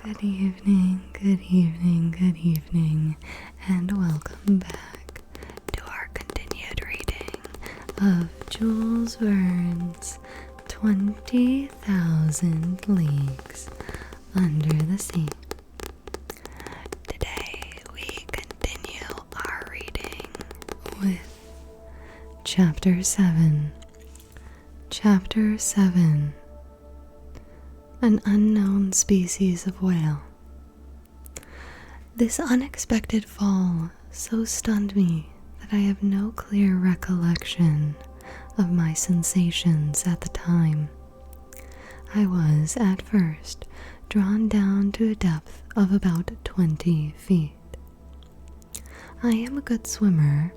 Good evening, good evening, good evening, and welcome back to our continued reading of Jules Verne's 20,000 Leagues Under the Sea. Today we continue our reading with Chapter 7. Chapter 7. An unknown species of whale. This unexpected fall so stunned me that I have no clear recollection of my sensations at the time. I was, at first, drawn down to a depth of about 20 feet. I am a good swimmer,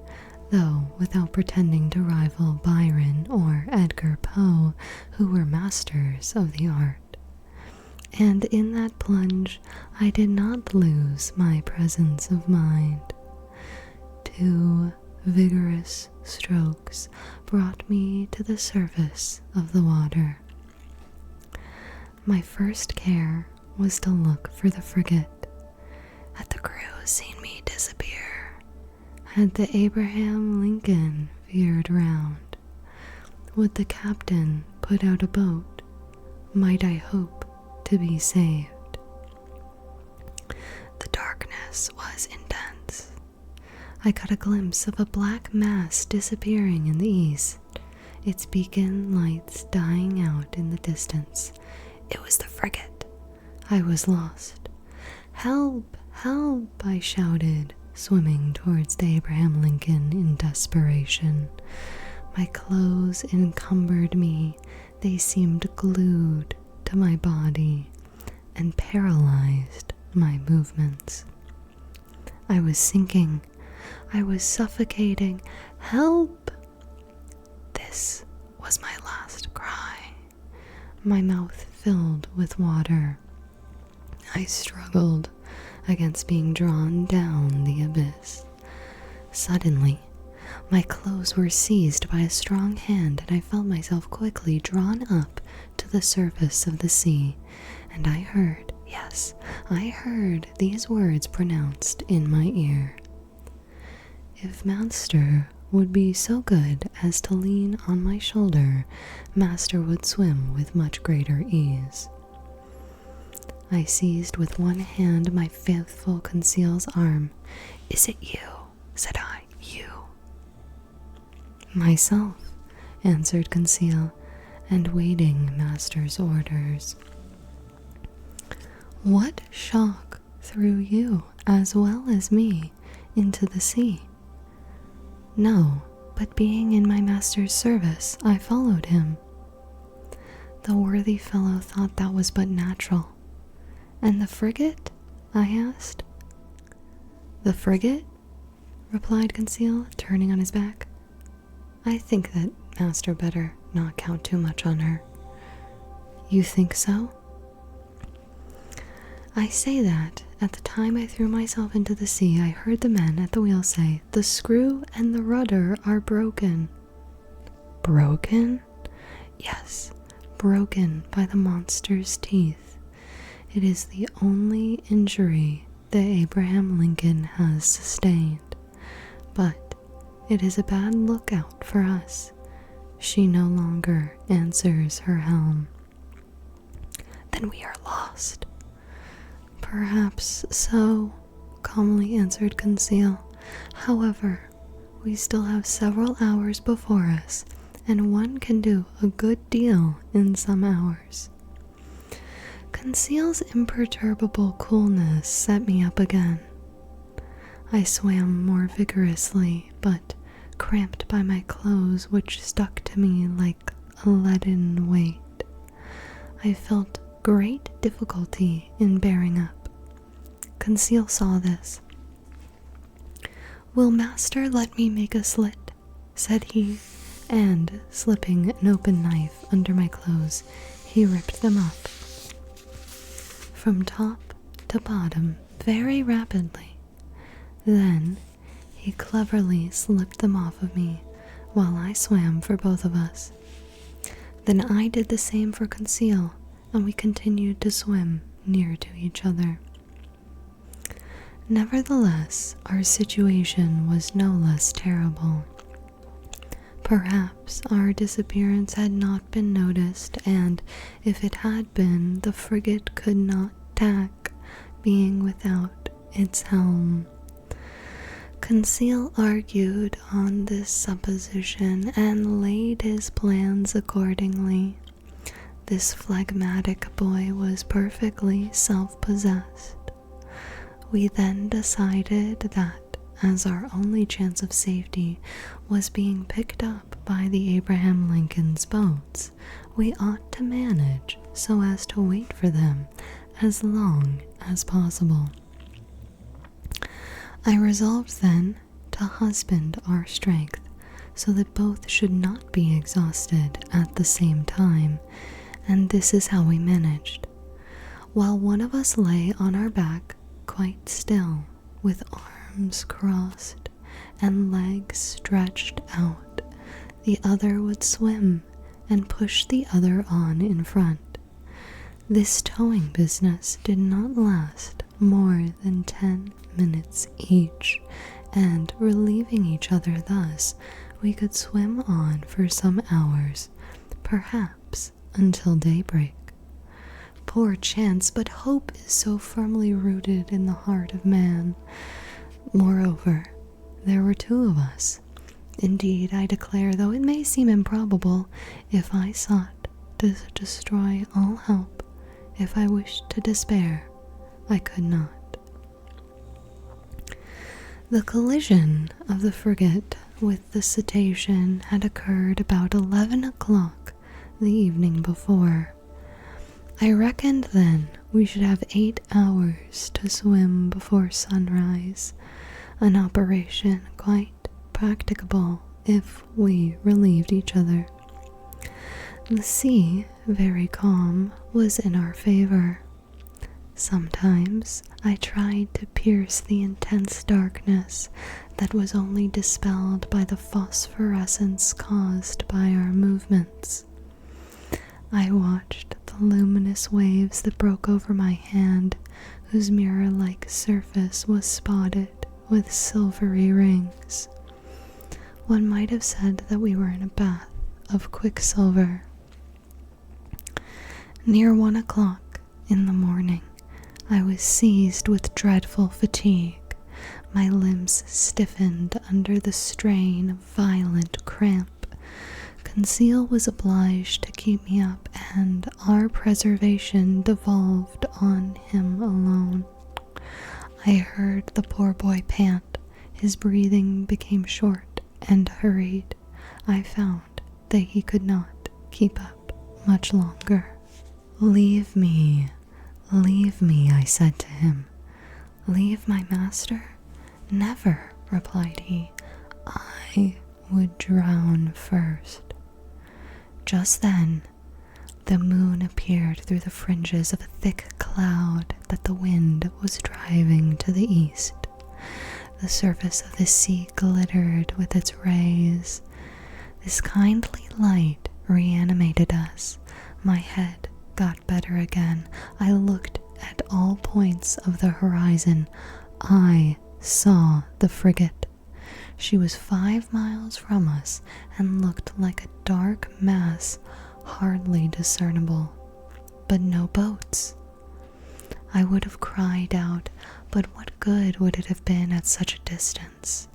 though without pretending to rival Byron or Edgar Poe, who were masters of the art. And in that plunge, I did not lose my presence of mind. 2 vigorous strokes brought me to the surface of the water. My first care was to look for the frigate. Had the crew seen me disappear? Had the Abraham Lincoln veered round? Would the captain put out a boat? Might I hope to be saved? The darkness was intense. I caught a glimpse of a black mass disappearing in the east, its beacon lights dying out in the distance. It was the frigate. I was lost. Help! Help! I shouted, swimming towards the Abraham Lincoln in desperation. My clothes encumbered me. They seemed glued to my body and paralyzed my movements. I was sinking. I was suffocating. Help! This was my last cry. My mouth filled with water. I struggled against being drawn down the abyss. Suddenly, my clothes were seized by a strong hand, and I felt myself quickly drawn up to the surface of the sea, and I heard, yes, I heard these words pronounced in my ear. If Master would be so good as to lean on my shoulder, Master would swim with much greater ease. I seized with one hand my faithful Conseil's arm. "Is it you?" said I. "You?" "Myself," answered Conseil, and waiting Master's orders. "What shock threw you, as well as me, into the sea?" "No, but being in my master's service, I followed him." The worthy fellow thought that was but natural. "And the frigate?" I asked. "The frigate?" replied Conseil, turning on his back. "I think that Master better not count too much on her." "You think so?" "I say that, at the time I threw myself into the sea, I heard the men at the wheel say, 'The screw and the rudder are broken.'" "Broken?" "Yes, broken by the monster's teeth. It is the only injury the Abraham Lincoln has sustained, but it is a bad lookout for us. She no longer answers her helm." "Then we are lost." "Perhaps so," calmly answered Conseil. "However, we still have several hours before us, and one can do a good deal in some hours." Conseil's imperturbable coolness set me up again. I swam more vigorously, but cramped by my clothes, which stuck to me like a leaden weight. I felt great difficulty in bearing up. Conseil saw this. "Will Master let me make a slit?" said he, and, slipping an open knife under my clothes, he ripped them up from top to bottom very rapidly. Then he cleverly slipped them off of me while I swam for both of us. Then I did the same for Conseil, and we continued to swim near to each other. Nevertheless, our situation was no less terrible. Perhaps our disappearance had not been noticed, and if it had been, the frigate could not tack, being without its helm. Conseil argued on this supposition and laid his plans accordingly. This phlegmatic boy was perfectly self-possessed. We then decided that, as our only chance of safety was being picked up by the Abraham Lincoln's boats, we ought to manage so as to wait for them as long as possible. I resolved then to husband our strength so that both should not be exhausted at the same time, and this is how we managed. While one of us lay on our back quite still, with arms crossed and legs stretched out, the other would swim and push the other on in front. This towing business did not last more than 10 minutes each, and relieving each other thus, we could swim on for some hours, perhaps until daybreak. Poor chance, but hope is so firmly rooted in the heart of man. Moreover, there were two of us. Indeed, I declare, though it may seem improbable, if I sought to destroy all hope, if I wished to despair, I could not. The collision of the frigate with the cetacean had occurred about 11 o'clock the evening before. I reckoned then we should have 8 hours to swim before sunrise, an operation quite practicable if we relieved each other. The sea, very calm, was in our favor. Sometimes I tried to pierce the intense darkness that was only dispelled by the phosphorescence caused by our movements. I watched the luminous waves that broke over my hand, whose mirror-like surface was spotted with silvery rings. One might have said that we were in a bath of quicksilver. Near 1 o'clock in the morning, I was seized with dreadful fatigue. My limbs stiffened under the strain of violent cramp. Conseil was obliged to keep me up, and our preservation devolved on him alone. I heard the poor boy pant. His breathing became short and hurried. I found that he could not keep up much longer. "Leave me, I said to him. "Leave my master? Never," replied he. "I would drown first." Just then, the moon appeared through the fringes of a thick cloud that the wind was driving to the east. The surface of the sea glittered with its rays. This kindly light reanimated us. My head got better again. I looked at all points of the horizon. I saw the frigate. She was 5 miles from us and looked like a dark mass, hardly discernible, but no boats. I would have cried out, but what good would it have been at such a distance?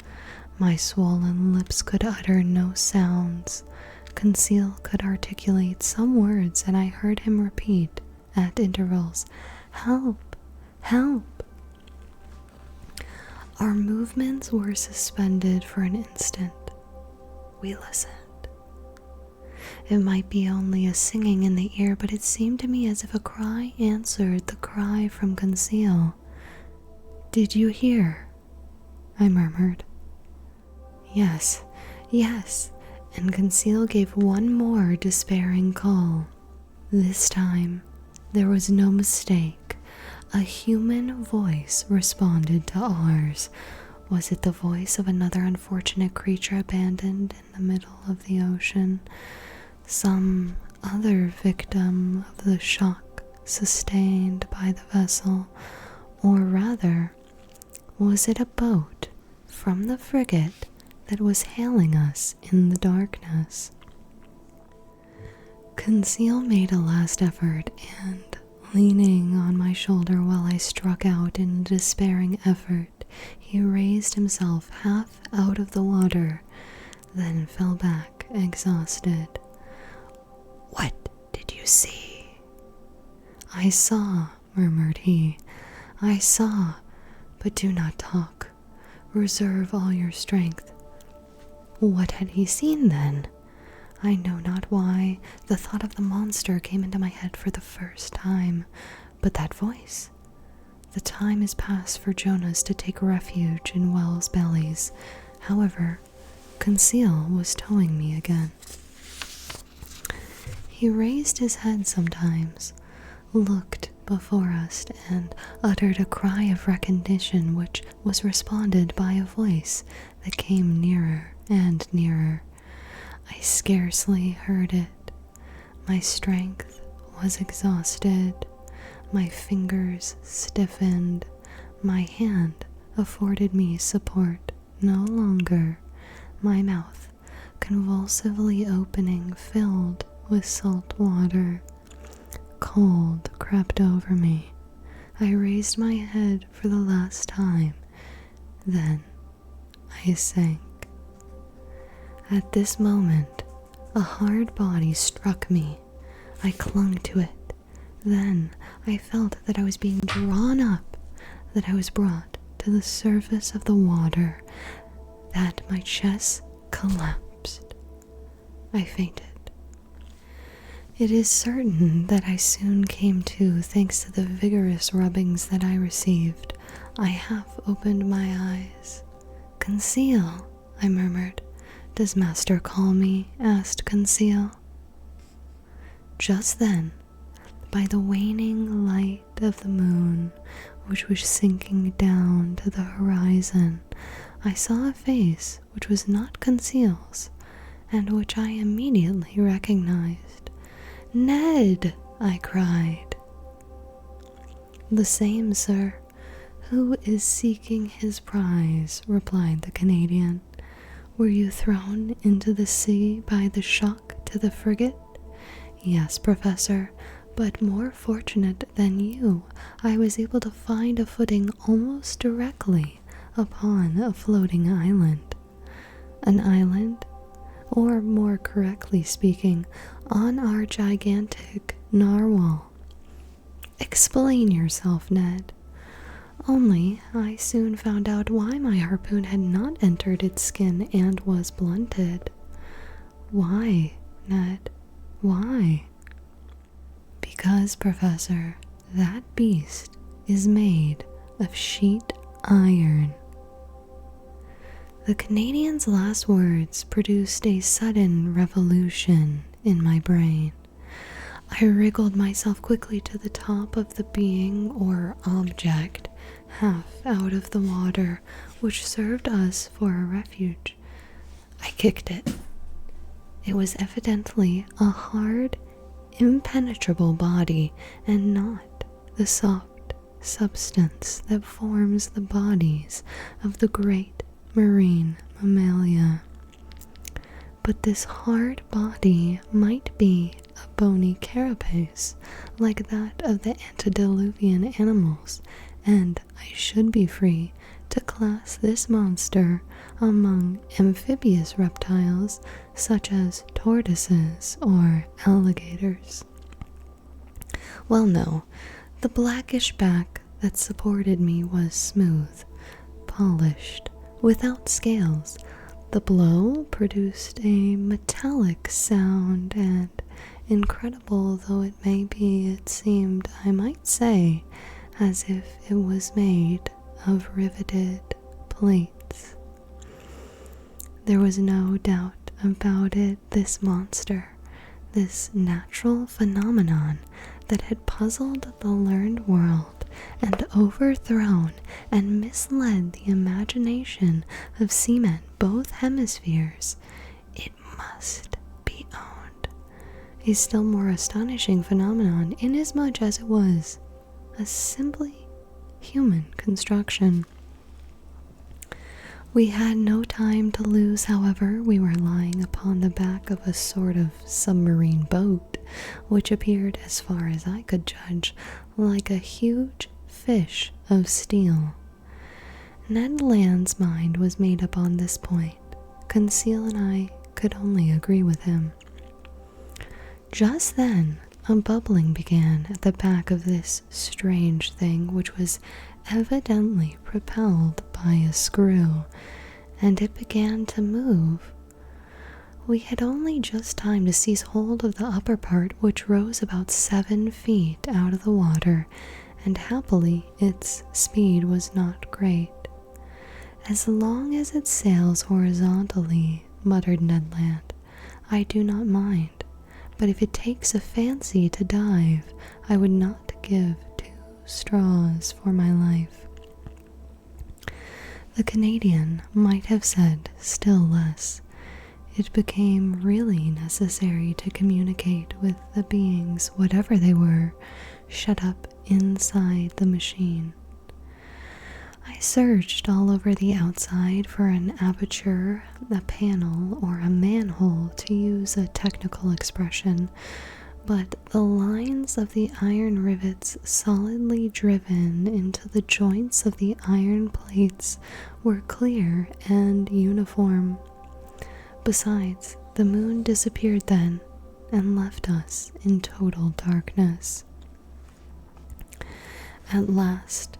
My swollen lips could utter no sounds. Conseil could articulate some words, and I heard him repeat at intervals, "Help! Help!" Our movements were suspended for an instant. We listened. It might be only a singing in the ear, but it seemed to me as if a cry answered the cry from Conseil. "Did you hear?" I murmured. Yes, and Conseil gave one more despairing call. This time, there was no mistake. A human voice responded to ours. Was it the voice of another unfortunate creature abandoned in the middle of the ocean? Some other victim of the shock sustained by the vessel, or rather, was it a boat from the frigate that was hailing us in the darkness? Conseil made a last effort and, leaning on my shoulder while I struck out in a despairing effort, he raised himself half out of the water, then fell back exhausted. "What did you see?" "I saw," murmured he. "I saw, but do not talk. Reserve all your strength." What had he seen then? I know not why the thought of the monster came into my head for the first time, but that voice. The time is past for Jonas to take refuge in whales' bellies. However, Conseil was towing me again. He raised his head sometimes, looked before us, and uttered a cry of recognition which was responded by a voice that came nearer and nearer. I scarcely heard it. My strength was exhausted. My fingers stiffened. My hand afforded me support no longer. My mouth, convulsively opening, filled with salt water. Cold crept over me. I raised my head for the last time. Then I sank. At this moment, a hard body struck me. I clung to it. Then I felt that I was being drawn up, that I was brought to the surface of the water, that my chest collapsed. I fainted. It is certain that I soon came to thanks to the vigorous rubbings that I received. I half opened my eyes. "Conseil," I murmured. "Does master call me?" asked Conseil. Just then, by the waning light of the moon, which was sinking down to the horizon, I saw a face which was not Conseil's, and which I immediately recognized. "Ned!" I cried. "The same, sir. Who is seeking his prize?" replied the Canadian. "Were you thrown into the sea by the shock to the frigate?" "Yes, Professor, but more fortunate than you, I was able to find a footing almost directly upon a floating island." "An island? Or more correctly speaking, on our gigantic narwhal." "Explain yourself, Ned." "Only I soon found out why my harpoon had not entered its skin and was blunted." "Why, Ned? Why?" "Because, Professor, that beast is made of sheet iron." The Canadian's last words produced a sudden revolution in my brain. I wriggled myself quickly to the top of the being or object, half out of the water, which served us for a refuge. I kicked it. It was evidently a hard, impenetrable body, and not the soft substance that forms the bodies of the great marine mammalia. But this hard body might be a bony carapace, like that of the antediluvian animals, and I should be free to class this monster among amphibious reptiles such as tortoises or alligators. Well, no, the blackish back that supported me was smooth, polished, without scales. The blow produced a metallic sound, and incredible though it may be, it seemed, I might say, as if it was made of riveted plates. There was no doubt about it. This monster, this natural phenomenon that had puzzled the learned world and overthrown and misled the imagination of seamen both hemispheres, it must be owned. a still more astonishing phenomenon inasmuch as it was a simply human construction. We had no time to lose, however. We were lying upon the back of a sort of submarine boat, which appeared, as far as I could judge, like a huge fish of steel. Ned Land's mind was made up on this point. Conseil and I could only agree with him. Just then, a bubbling began at the back of this strange thing, which was evidently propelled by a screw, and it began to move. We had only just time to seize hold of the upper part, which rose about 7 feet out of the water, and happily its speed was not great. "As long as it sails horizontally," muttered Ned Land, "I do not mind, but if it takes a fancy to dive, I would not give 2 straws for my life." The Canadian might have said still less. It became really necessary to communicate with the beings, whatever they were, shut up inside the machine. I searched all over the outside for an aperture, a panel, or a manhole, to use a technical expression, but the lines of the iron rivets solidly driven into the joints of the iron plates were clear and uniform. Besides, the moon disappeared then and left us in total darkness. At last,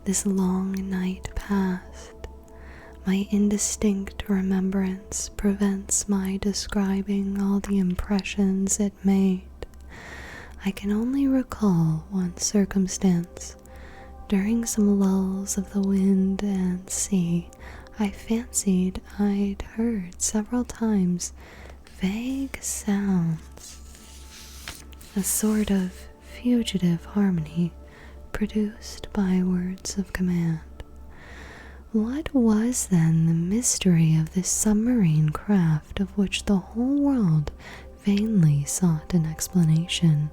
this long night passed. My indistinct remembrance prevents my describing all the impressions it made. I can only recall one circumstance. During some lulls of the wind and sea, I fancied I'd heard several times vague sounds, a sort of fugitive harmony produced by words of command. What was then the mystery of this submarine craft of which the whole world vainly sought an explanation?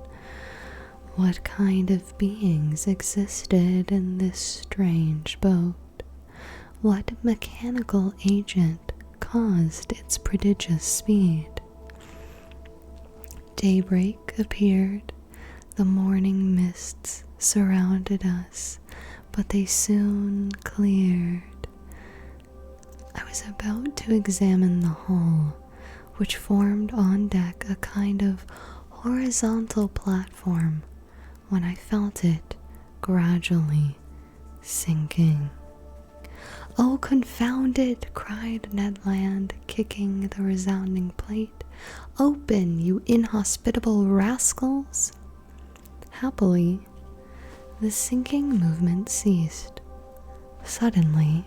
What kind of beings existed in this strange boat? What mechanical agent caused its prodigious speed? Daybreak appeared. The morning mists surrounded us, but they soon cleared. I was about to examine the hull, which formed on deck a kind of horizontal platform, when I felt it gradually sinking. "Oh, confound it!" cried Ned Land, kicking the resounding plate. "Open, you inhospitable rascals!" Happily, the sinking movement ceased. Suddenly,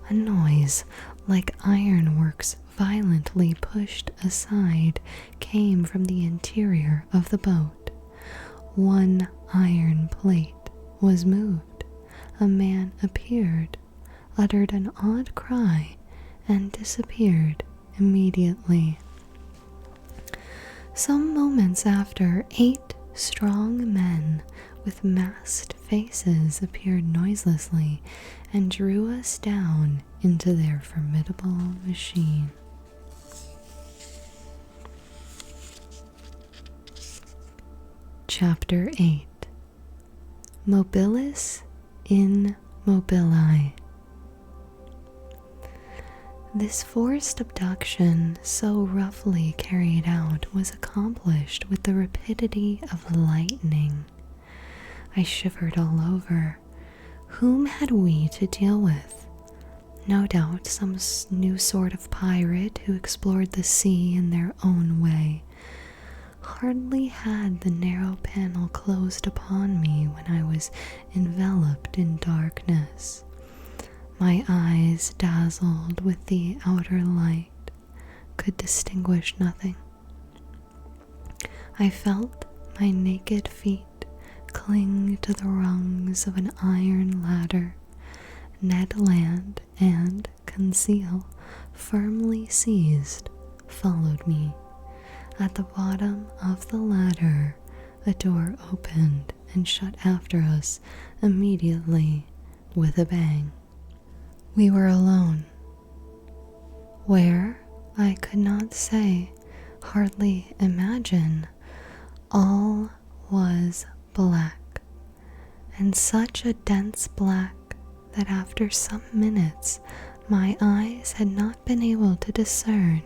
a noise like ironworks violently pushed aside came from the interior of the boat. One iron plate was moved. A man appeared, uttered an odd cry, and disappeared immediately. Some moments after, 8 strong men with masked faces appeared noiselessly and drew us down into their formidable machine. Chapter 8. Mobilis in Mobili. This forced abduction, so roughly carried out, was accomplished with the rapidity of lightning. I shivered all over. Whom had we to deal with? No doubt some new sort of pirate who explored the sea in their own way. Hardly had the narrow panel closed upon me when I was enveloped in darkness. My eyes, dazzled with the outer light, could distinguish nothing. I felt my naked feet cling to the rungs of an iron ladder. Ned Land and Conseil, firmly seized, followed me. At the bottom of the ladder, a door opened and shut after us immediately with a bang. We were alone. Where? I could not say, hardly imagine. All was black, and such a dense black that after some minutes my eyes had not been able to discern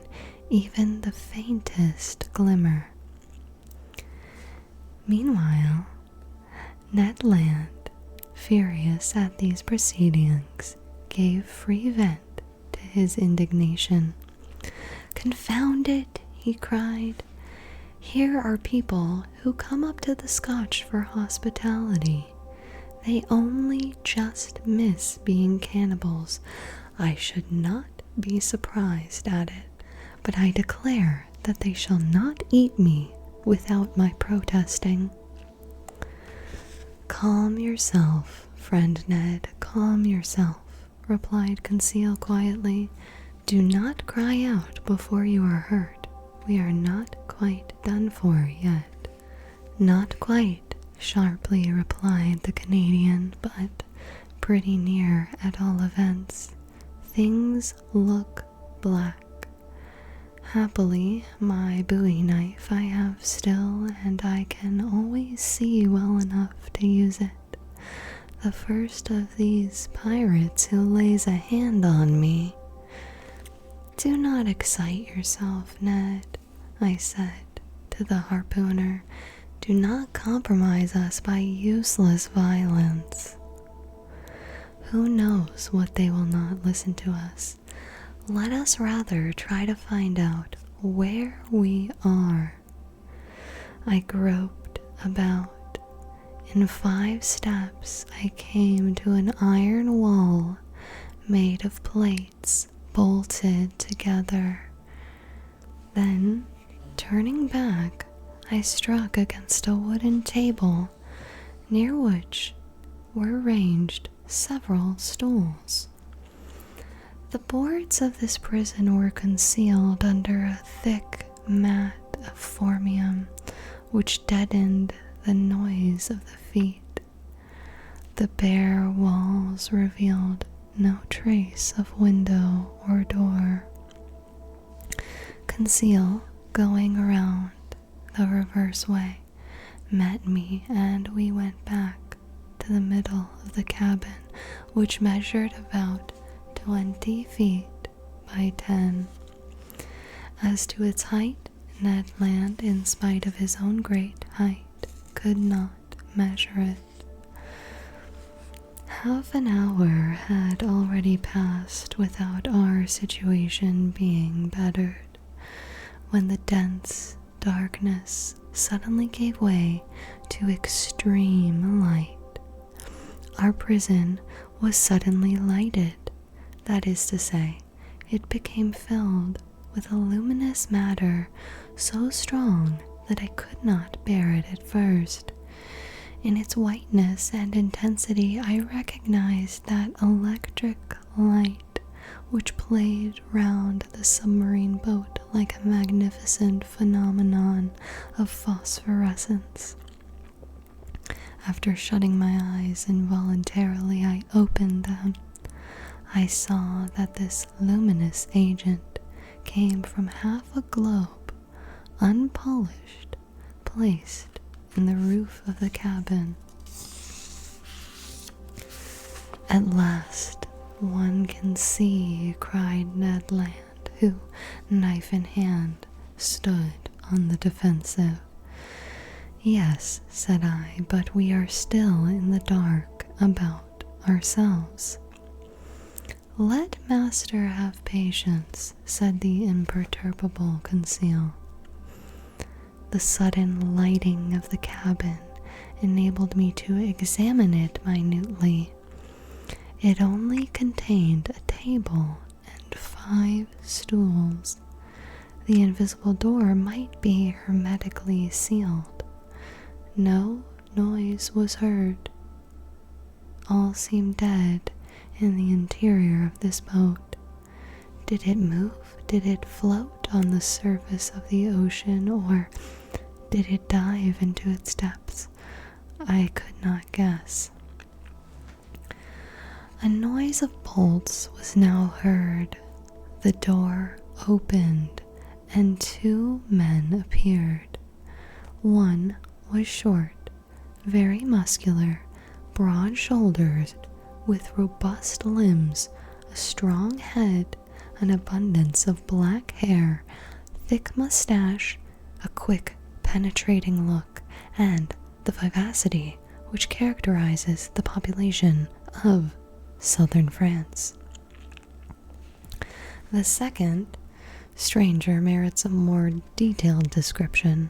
even the faintest glimmer. Meanwhile, Ned Land, furious at these proceedings, gave free vent to his indignation. "Confound it," he cried. "Here are people who come up to the Scotch for hospitality. They only just miss being cannibals. I should not be surprised at it, but I declare that they shall not eat me without my protesting." "Calm yourself, friend Ned, calm yourself," replied Conseil quietly. "Do not cry out before you are hurt. We are not quite done for yet." "Not quite," sharply replied the Canadian, "but pretty near at all events. Things look black. Happily, my bowie knife I have still, and I can always see well enough to use it. The first of these pirates who lays a hand on me—" "Do not excite yourself, Ned," I said to the harpooner. "Do not compromise us by useless violence. Who knows what they will not listen to us? Let us rather try to find out where we are." I groped about. In 5 steps I came to an iron wall made of plates bolted together. Then, turning back, I struck against a wooden table, near which were ranged several stools. The boards of this prison were concealed under a thick mat of phormium, which deadened the noise of the feet. The bare walls revealed no trace of window or door. Conseil, going around the reverse way, met me, and we went back to the middle of the cabin, which measured about 20 feet by 10. As to its height, Ned Land, in spite of his own great height, could not measure it. Half an hour had already passed without our situation being bettered, when the dense darkness suddenly gave way to extreme light. Our prison was suddenly lighted. That is to say, it became filled with a luminous matter so strong that I could not bear it at first. In its whiteness and intensity, I recognized that electric light which played round the submarine boat like a magnificent phenomenon of phosphorescence. After shutting my eyes involuntarily, I opened them. I saw that this luminous agent came from half a globe, unpolished, placed in the roof of the cabin. "At last one can see," cried Ned Land, who, knife in hand, stood on the defensive. "Yes," said I, "but we are still in the dark about ourselves." "Let master have patience," said the imperturbable Conseil. The sudden lighting of the cabin enabled me to examine it minutely. It only contained a table and 5 stools. The invisible door might be hermetically sealed. No noise was heard. All seemed dead in the interior of this boat. Did it move? Did it float? float on the surface of the ocean, or did it dive into its depths? I could not guess. A noise of bolts was now heard. The door opened, and two men appeared. One was short, very muscular, broad-shouldered, with robust limbs, a strong head, an abundance of black hair, thick mustache, a quick, penetrating look, and the vivacity which characterizes the population of southern France. The second stranger merits a more detailed description.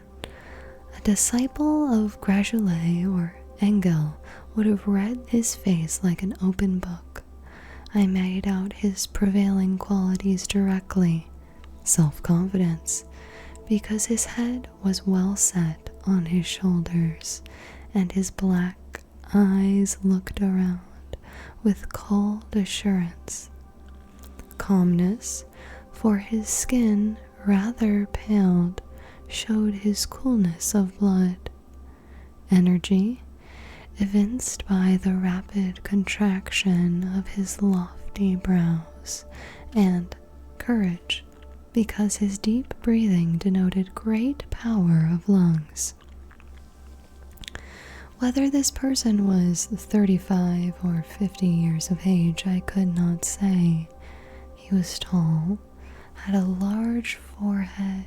A disciple of Gratiolet or Engel would have read his face like an open book. I made out his prevailing qualities directly. Self-confidence, because his head was well set on his shoulders, and his black eyes looked around with cold assurance. Calmness, for his skin, rather paled, showed his coolness of blood. Energy, evinced by the rapid contraction of his lofty brows, and courage, because his deep breathing denoted great power of lungs. Whether this person was 35 or 50 years of age, I could not say. He was tall, had a large forehead,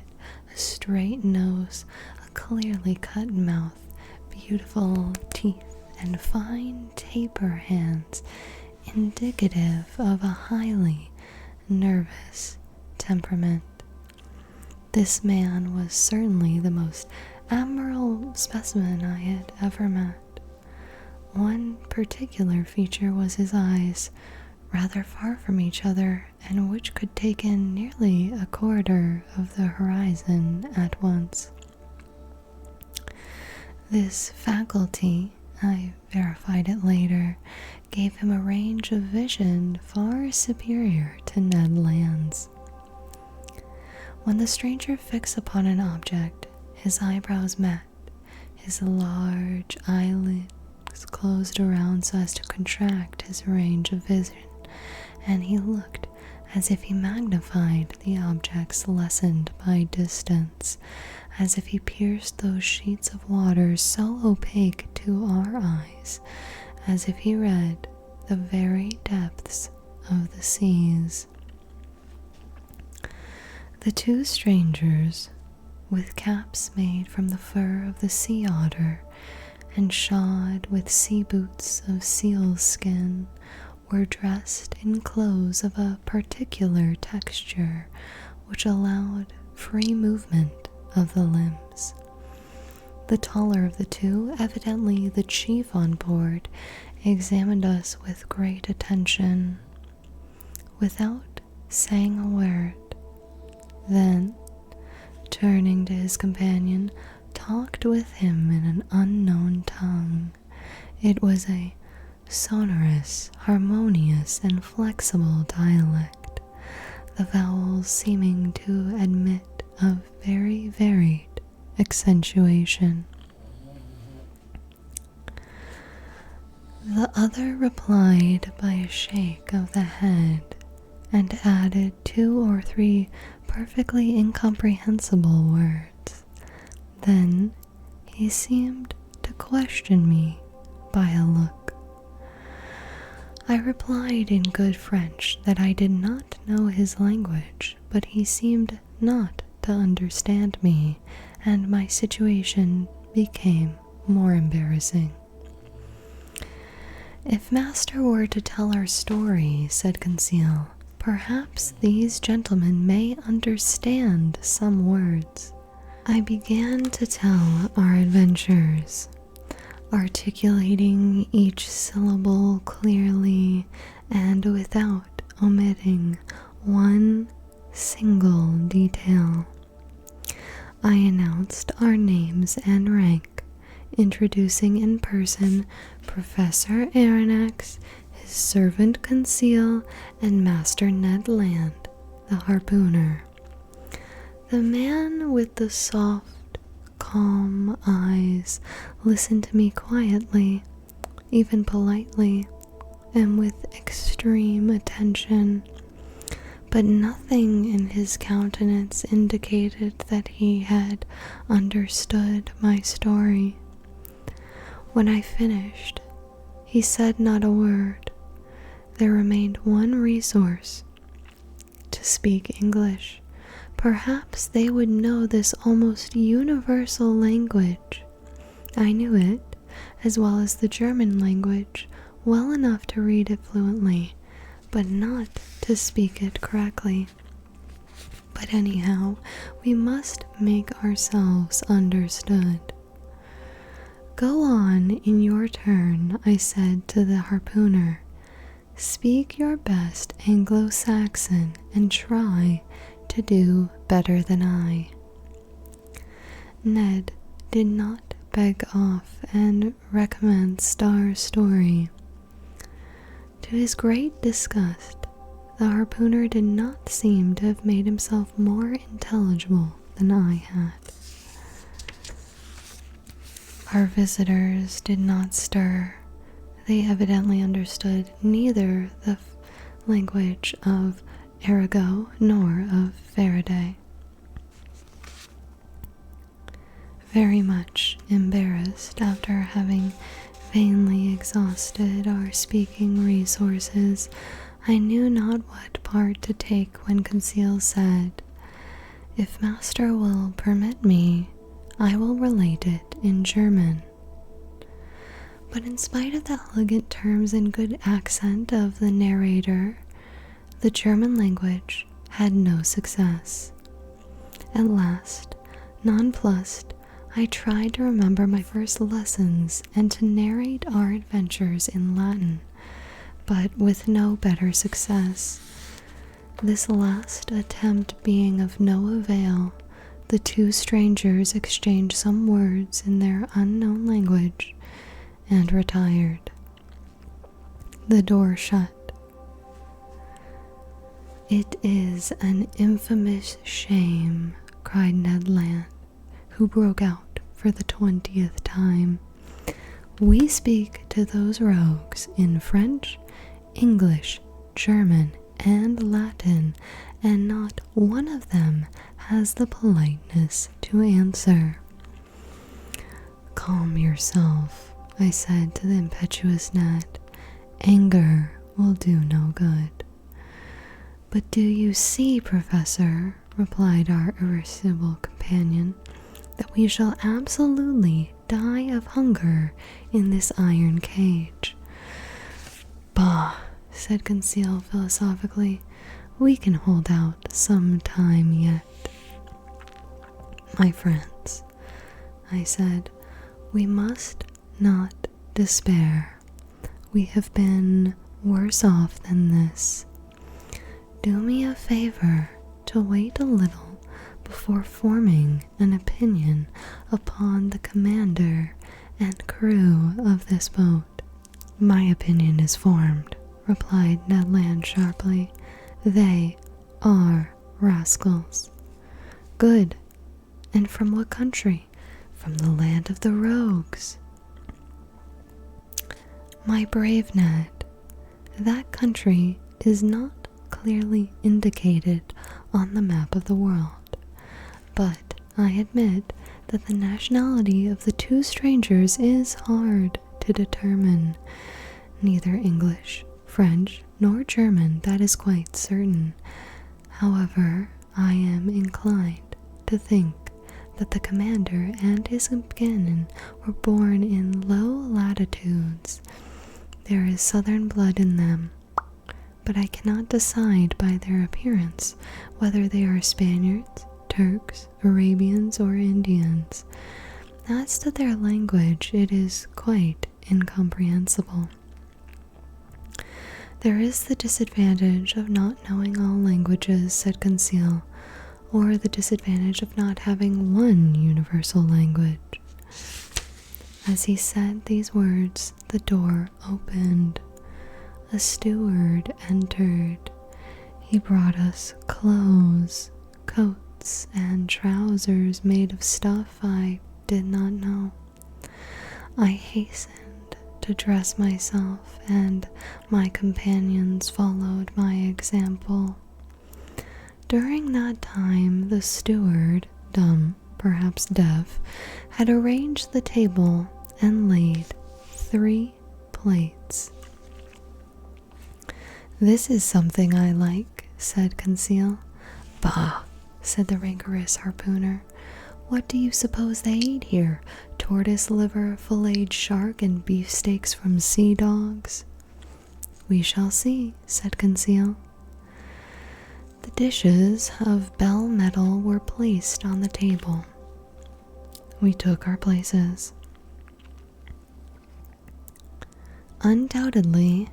a straight nose, a clearly cut mouth, beautiful teeth, and fine taper hands, indicative of a highly nervous temperament. This man was certainly the most admirable specimen I had ever met. One particular feature was his eyes, rather far from each other, and which could take in nearly a quarter of the horizon at once. This faculty, I verified it later, gave him a range of vision far superior to Ned Land's. When the stranger fixed upon an object, his eyebrows met, his large eyelids closed around so as to contract his range of vision, and he looked as if he magnified the objects lessened by distance, as if he pierced those sheets of water so opaque to our eyes, as if he read the very depths of the seas. The two strangers, with caps made from the fur of the sea otter and shod with sea boots of seal's skin, were dressed in clothes of a particular texture which allowed free movement of the limbs. The taller of the two, evidently the chief on board, examined us with great attention, without saying a word. Then, turning to his companion, talked with him in an unknown tongue. It was a sonorous, harmonious, and flexible dialect, the vowels seeming to admit of very varied accentuation. The other replied by a shake of the head, and added 2 or 3 perfectly incomprehensible words. Then he seemed to question me by a look. I replied in good French that I did not know his language, but he seemed not to understand me, and my situation became more embarrassing. "If master were to tell our story," said Conseil, "perhaps these gentlemen may understand some words." I began to tell our adventures, articulating each syllable clearly and without omitting one single detail. I announced our names and rank, introducing in person Professor Aronnax, his servant Conseil, and Master Ned Land, the harpooner. The man with the soft, calm eyes listened to me quietly, even politely, and with extreme attention, but nothing in his countenance indicated that he had understood my story. When I finished, he said not a word. There remained one resource: to speak English. Perhaps they would know this almost universal language. I knew it, as well as the German language, well enough to read it fluently, but not to speak it correctly. But anyhow, we must make ourselves understood. Go on in your turn, I said to the harpooner. Speak your best Anglo-Saxon and try to do better than I. Ned did not beg off and recommenced our story. To his great disgust, the harpooner did not seem to have made himself more intelligible than I had. Our visitors did not stir. They evidently understood neither the language of Arago nor of Faraday. Very much embarrassed after having vainly exhausted our speaking resources, I knew not what part to take when Conseil said, "If master will permit me, I will relate it in German." But in spite of the elegant terms and good accent of the narrator, the German language had no success. At last, nonplussed, I tried to remember my first lessons and to narrate our adventures in Latin, but with no better success. This last attempt being of no avail, the two strangers exchanged some words in their unknown language and retired. The door shut. "It is an infamous shame," cried Ned Land, who broke out for the 20th time. "We speak to those rogues in French, English, German, and Latin, and not one of them has the politeness to answer." "Calm yourself," I said to the impetuous Ned. "Anger will do no good." "But do you see, Professor," replied our irascible companion, "that we shall absolutely die of hunger in this iron cage?" "Bah," said Conseil philosophically, "we can hold out some time yet." "My friends," I said, "we must not despair. We have been worse off than this. Do me a favor to wait a little before forming an opinion upon the commander and crew of this boat." "My opinion is formed," replied Ned Land sharply. "They are rascals." "Good. And from what country?" "From the land of the rogues." "My brave Ned, that country is not clearly indicated on the map of the world, but I admit that the nationality of the two strangers is hard to determine. Neither English, French, nor German, that is quite certain. However, I am inclined to think that the commander and his companion were born in low latitudes. There is southern blood in them, but I cannot decide by their appearance whether they are Spaniards, Turks, Arabians, or Indians. As to their language, it is quite incomprehensible. There is the disadvantage of not knowing all languages, said Conseil, or the disadvantage of not having one universal language. As he said these words, the door opened. A steward entered. He brought us clothes, coats, boots and trousers made of stuff I did not know. I hastened to dress myself, and my companions followed my example. During that time, the steward, dumb, perhaps deaf, had arranged the table and laid 3 plates. "This is something I like," said Conseil. "Bah," said the rancorous harpooner. "What do you suppose they eat here? Tortoise liver, filleted shark, and beefsteaks from sea dogs?" "We shall see," said Conseil. The dishes of bell metal were placed on the table. We took our places. Undoubtedly,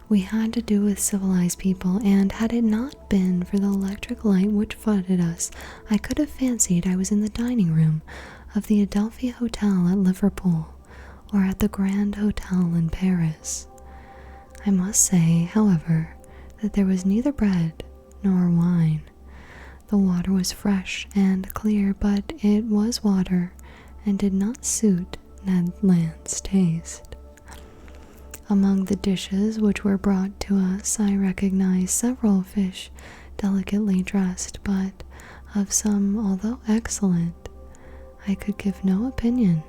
we had to do with civilized people, and had it not been for the electric light which flooded us, I could have fancied I was in the dining room of the Adelphi Hotel at Liverpool, or at the Grand Hotel in Paris. I must say, however, that there was neither bread nor wine. The water was fresh and clear, but it was water, and did not suit Ned Land's taste. Among the dishes which were brought to us, I recognized several fish delicately dressed, but of some, although excellent, I could give no opinion,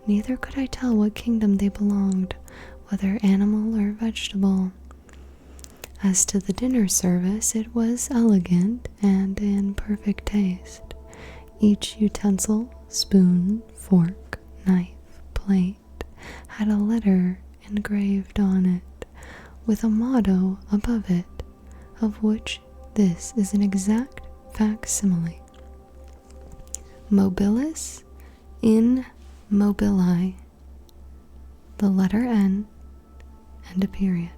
neither could I tell what kingdom they belonged, whether animal or vegetable. As to the dinner service, it was elegant and in perfect taste. Each utensil, spoon, fork, knife, plate, had a letter engraved on it, with a motto above it, of which this is an exact facsimile: Mobilis in mobili, the letter N, and a period.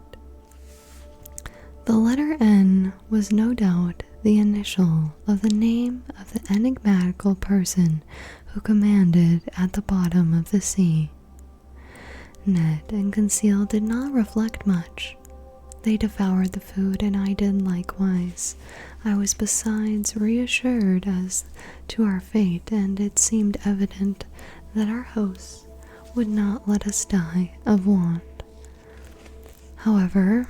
The letter N was no doubt the initial of the name of the enigmatical person who commanded at the bottom of the sea. Ned and Conseil did not reflect much. They devoured the food, and I did likewise. I was besides reassured as to our fate, and it seemed evident that our hosts would not let us die of want. However,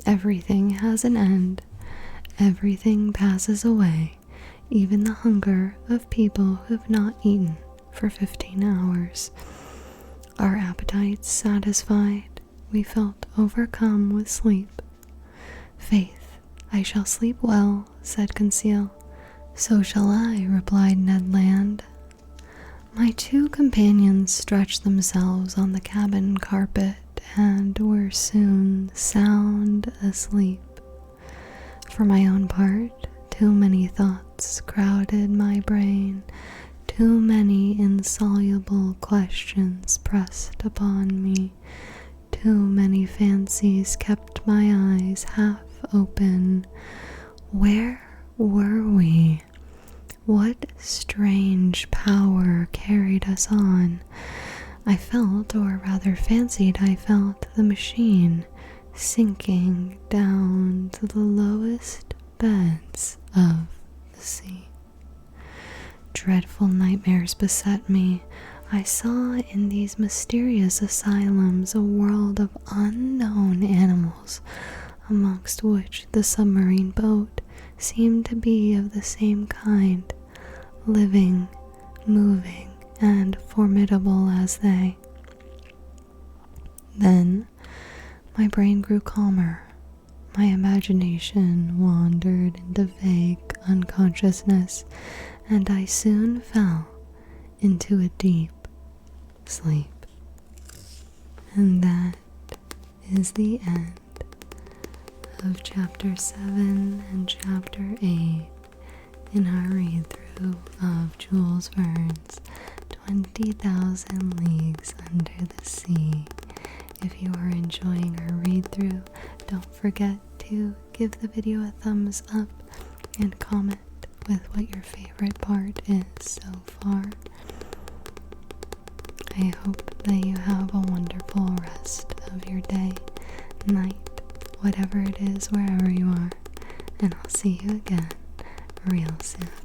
everything has an end. Everything passes away, even the hunger of people who have not eaten for 15 hours. Our appetites satisfied, we felt overcome with sleep. "Faith, I shall sleep well," said Conseil. "So shall I," replied Ned Land. My 2 companions stretched themselves on the cabin carpet and were soon sound asleep. For my own part, too many thoughts crowded my brain. Too many insoluble questions pressed upon me. Too many fancies kept my eyes half open. Where were we? What strange power carried us on? I felt, or rather fancied I felt, the machine sinking down to the lowest beds of the sea. Dreadful nightmares beset me. I saw in these mysterious asylums a world of unknown animals, amongst which the submarine boat seemed to be of the same kind, living, moving, and formidable as they. Then my brain grew calmer. My imagination wandered into vague unconsciousness, and I soon fell into a deep sleep. And that is the end of Chapter 7 and Chapter 8 in our read-through of Jules Verne's 20,000 Leagues Under the Sea. If you are enjoying our read-through, don't forget to give the video a thumbs up and comment with what your favorite part is so far. I hope that you have a wonderful rest of your day, night, whatever it is, wherever you are, and I'll see you again real soon.